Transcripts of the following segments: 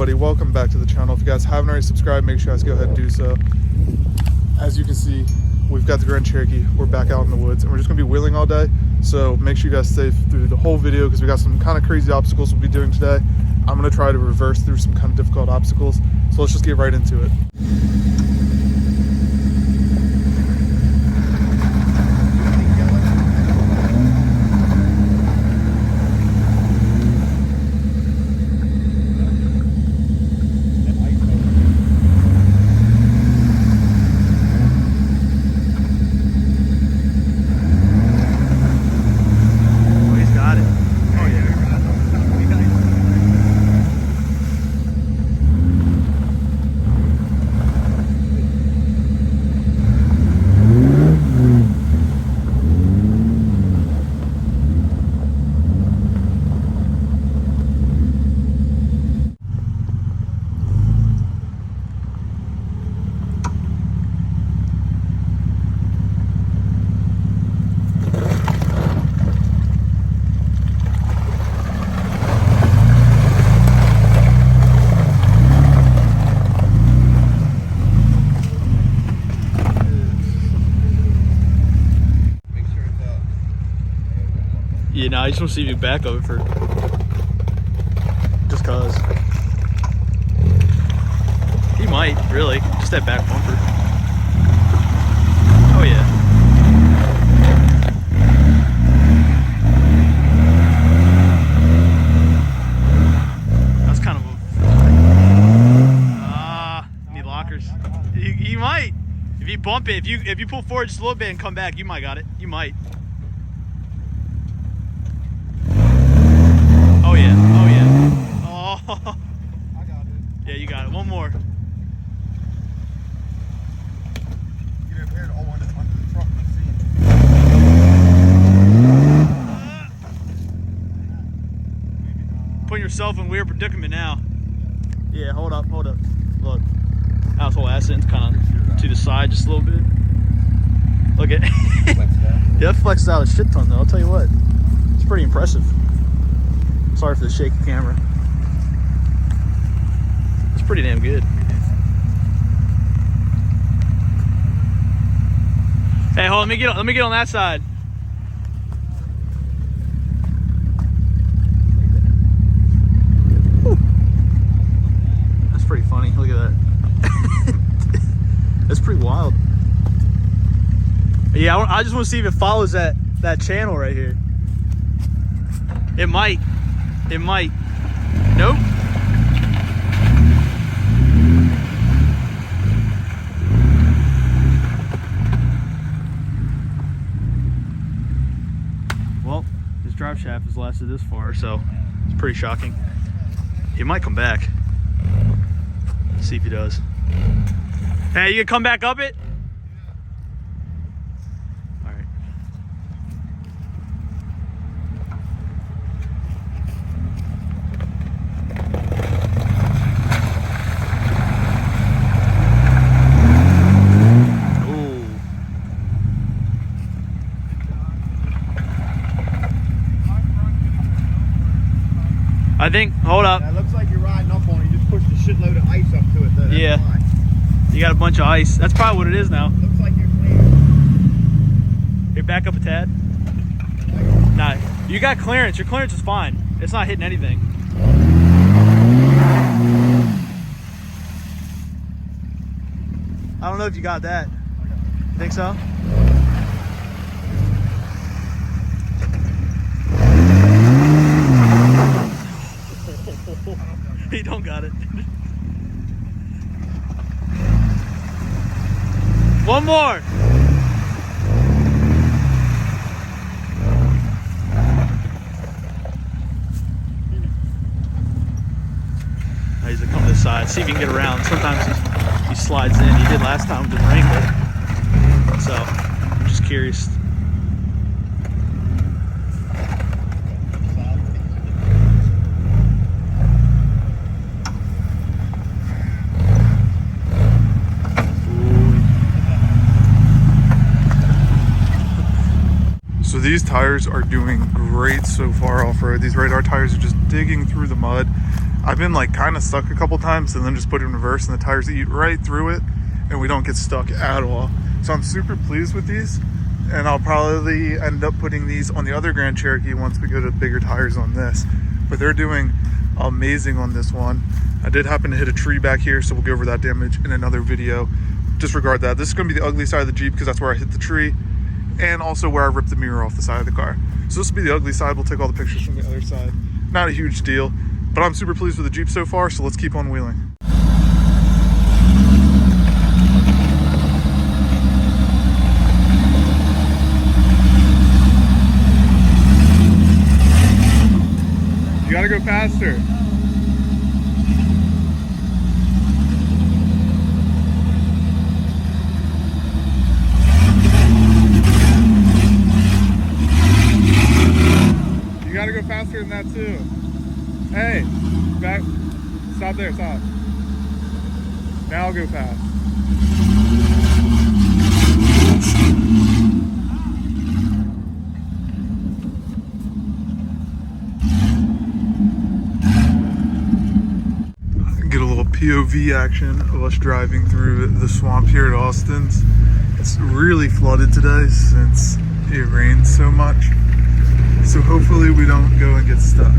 everybody, welcome back to the channel. If you guys haven't already subscribed, make sure you guys go ahead and do so. As you can see, we've got the Grand Cherokee. We're back out in the woods and we're just gonna be wheeling all day, so make sure you guys stay through the whole video because we got some kind of crazy obstacles we'll be doing today. I'm gonna try to reverse through some kind of difficult obstacles, so let's just get right into it. Yeah, no, I just want to see if you back of it for just cause. He might, really. Just that back bumper. Oh yeah. That's kind of a need lockers. You might. If you bump it, if you pull forward just a little bit and come back, you might got it. You might. Oh yeah, oh yeah. Oh. I got it. Yeah, you got it. One more. Get up here to under the truck and see. Putting yourself in a weird predicament now. Yeah, hold up, hold up. Look, household assets kind of to the side just a little bit. Look at yeah, flexed out a shit ton though, I'll tell you what. It's pretty impressive. Sorry for the shaky camera. It's pretty damn good. Hey, hold on, let me get on that side. Whew. That's pretty funny. Look at that. That's pretty wild. Yeah, I just want to see if it follows that channel right here. It might. It might. Nope. Well, his drive shaft has lasted this far, so it's pretty shocking. He might come back. Let's see if he does. Hey, you gonna come back up it? I think, hold up. That looks like you're riding up on it. You just pushed a shitload of ice up to it though. Yeah. You got a bunch of ice. That's probably what it is now. Looks like you're clear. Here, back up a tad. Nah, you got clearance. Your clearance is fine. It's not hitting anything. I don't know if you got that. Think so? He don't got it. One more. Now he's gonna come to the side. See if he can get around. Sometimes he slides in. He did last time with the Wrangler. So I'm just curious. So these tires are doing great so far off-road. These radar tires are just digging through the mud. I've been like kind of stuck a couple times and then just put it in reverse and the tires eat right through it and we don't get stuck at all. So I'm super pleased with these, and I'll probably end up putting these on the other Grand Cherokee once we go to bigger tires on this. But they're doing amazing on this one. I did happen to hit a tree back here, so we'll go over that damage in another video. Disregard that. This is going to be the ugly side of the Jeep because that's where I hit the tree, and also where I ripped the mirror off the side of the car. So this will be the ugly side. We'll take all the pictures from the other side. Not a huge deal, but I'm super pleased with the Jeep so far, so let's keep on wheeling. You gotta go faster. You gotta go faster than that too. Hey, back, stop there, stop. Now I'll go fast. Get a little POV action of us driving through the swamp here at Austin's. It's really flooded today since it rained so much. So hopefully we don't go and get stuck.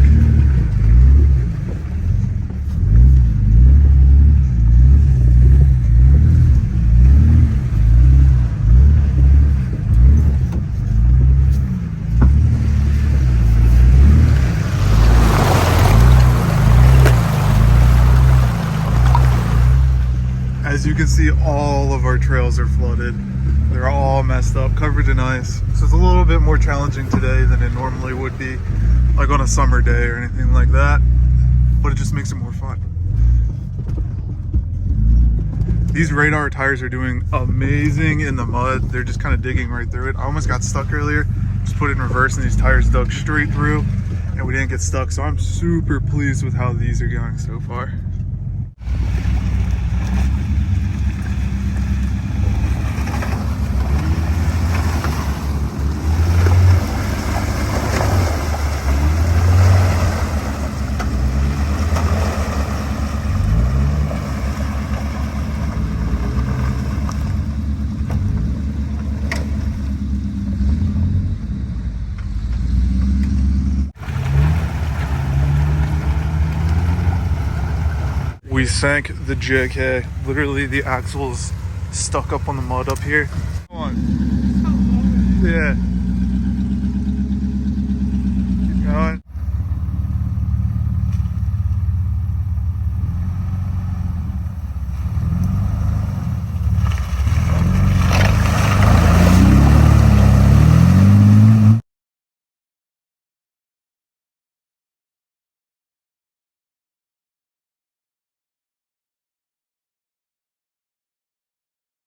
As you can see, all of our trails are flooded. They're all messed up, covered in ice. So it's a little bit more challenging today than it normally would be, like on a summer day or anything like that. But it just makes it more fun. These radar tires are doing amazing in the mud. They're just kind of digging right through it. I almost got stuck earlier. Just put it in reverse and these tires dug straight through and we didn't get stuck. So I'm super pleased with how these are going so far. We sank the JK. Literally the axle's stuck up on the mud up here. Come on. Yeah.